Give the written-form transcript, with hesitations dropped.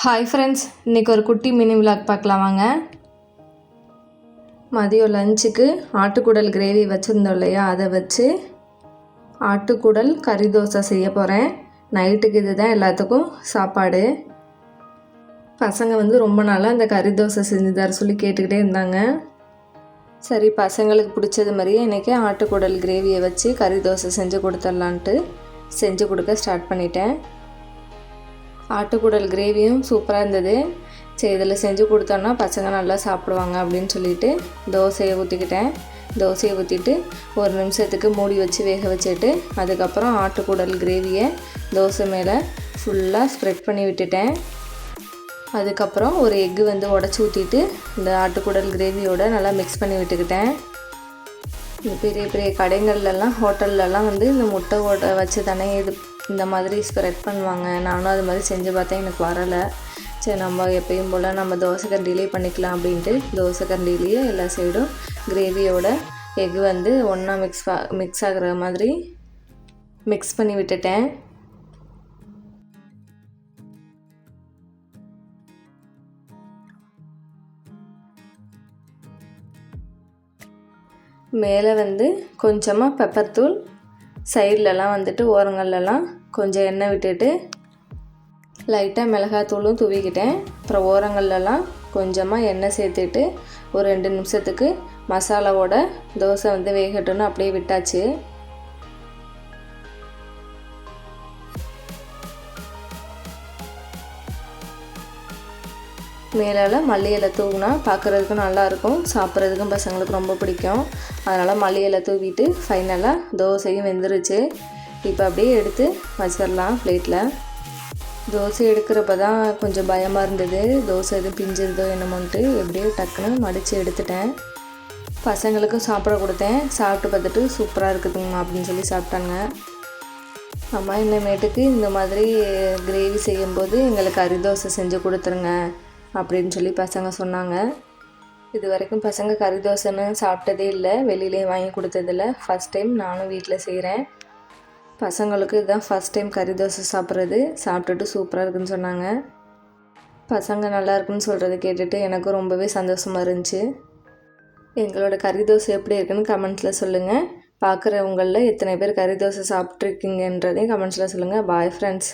Hi friends, இன்றைக்கி ஒரு குட்டி மினி விலாக் பார்க்கலாம் வாங்க. மதியம் லஞ்சுக்கு ஆட்டுக்குடல் கிரேவி வச்சுருந்தோம் இல்லையா, அதை வச்சு ஆட்டுக்குடல் கறி தோசை செய்ய போகிறேன். நைட்டுக்கு இது தான் எல்லாத்துக்கும் சாப்பாடு. பசங்க ரொம்ப நாளாக இந்த கறி தோசை செஞ்சு தர சொல்லி கேட்டுக்கிட்டே இருந்தாங்க. சரி, பசங்களுக்கு பிடிச்சது மாதிரியே இன்றைக்கி ஆட்டுக்குடல் கிரேவியை வச்சு கறி தோசை செஞ்சு கொடுத்துர்லான்ட்டு செஞ்சு கொடுக்க ஸ்டார்ட் பண்ணிட்டேன். ஆட்டுக்குடல் கிரேவியும் சூப்பராக இருந்தது. சரி, இதில் செஞ்சு கொடுத்தோன்னா பசங்க நல்லா சாப்பிடுவாங்க அப்படின்னு சொல்லிட்டு தோசையை ஊற்றிக்கிட்டேன். தோசையை ஊற்றிட்டு ஒரு நிமிஷத்துக்கு மூடி வச்சு வேக வச்சுட்டு அதுக்கப்புறம் ஆட்டுக்குடல் கிரேவியை தோசை மேலே ஃபுல்லாக ஸ்ப்ரெட் பண்ணி விட்டுட்டேன். அதுக்கப்புறம் ஒரு எக்கு உடச்சி ஊற்றிட்டு இந்த ஆட்டுக்குடல் கிரேவியோடு நல்லா மிக்ஸ் பண்ணி விட்டுக்கிட்டேன். இந்த பெரிய பெரிய கடைகள்லாம் ஹோட்டல்லலாம் இந்த முட்டை ஓட வச்சு தானே இந்த மாதிரி ஸ்ப்ரெட் பண்ணுவாங்க. நானும் அது மாதிரி செஞ்சு பார்த்தேன், எனக்கு வரலை. சரி, நம்ம எப்பயும் போல் நம்ம தோசை கரண்டிலே பண்ணிக்கலாம் அப்படின்ட்டு தோசை கரண்டிலேயே எல்லா சைடும் கிரேவியோட எக்கு ஒன்றா மிக்ஸ் ஆகிற மாதிரி மிக்ஸ் பண்ணி விட்டுட்டேன். மேலே கொஞ்சமாக பெப்பர் தூள், சைட்லலாம் ஓரங்கள்லாம் கொஞ்சம் எண்ணெய் விட்டுட்டு லைட்டாக மிளகாத்தூளும் தூவிக்கிட்டேன். அப்புறம் ஓரங்கள்லாம் கொஞ்சமாக எண்ணெய் சேர்த்துட்டு ஒரு 2 நிமிஷத்துக்கு மசாலாவோட தோசை வேகட்டும்னு அப்படியே விட்டாச்சு. மேலால் மல்லி இலை தூவினா பார்க்குறதுக்கும் நல்லாயிருக்கும், சாப்பிட்றதுக்கும் பசங்களுக்கு ரொம்ப பிடிக்கும். அதனால் மல்லி இலை தூவிட்டு ஃபைனலாக தோசையும் வெந்துருச்சு. இப்போ அப்படியே எடுத்து வச்சிடலாம் பிளேட்டில். தோசை எடுக்கிறப்ப தான் கொஞ்சம் பயமாக இருந்தது, தோசை எதுவும் பிஞ்சிருதோ என்னமோன்ட்டு. எப்படியோ டக்குன்னு மடித்து எடுத்துட்டேன். பசங்களுக்கும் சாப்பிட கொடுத்தேன். சாப்பிட்டு பார்த்துட்டு சூப்பராக இருக்குதுங்கம்மா அப்படின்னு சொல்லி சாப்பிட்டாங்க. அம்மா, இனிமேட்டுக்கு இந்த மாதிரி கிரேவி செய்யும்போது எங்களுக்கு கறி தோசை செஞ்சு கொடுத்துருங்க அப்படின்னு சொல்லி பசங்க சொன்னாங்க. இது வரைக்கும் பசங்க கறி தோசைன்னு சாப்பிட்டதே இல்லை, வெளியிலேயும் வாங்கி கொடுத்ததில்ல. ஃபஸ்ட் டைம் நானும் வீட்டில் செய்கிறேன். பசங்களுக்கு இதுதான் ஃபஸ்ட் டைம் கறி தோசை சாப்பிட்றது. சாப்பிட்டுட்டு சூப்பராக இருக்குதுன்னு சொன்னாங்க. பசங்க நல்லா இருக்குன்னு சொல்கிறத கேட்டுட்டு எனக்கும் ரொம்பவே சந்தோஷமாக இருந்துச்சு. எங்களோட கறி தோசை எப்படி இருக்குன்னு கமெண்ட்ஸில் சொல்லுங்கள். பார்க்குறவங்களில் எத்தனை பேர் கறி தோசை சாப்பிட்ருக்கீங்கன்றதையும் கமெண்ட்ஸில் சொல்லுங்கள். Bye friends.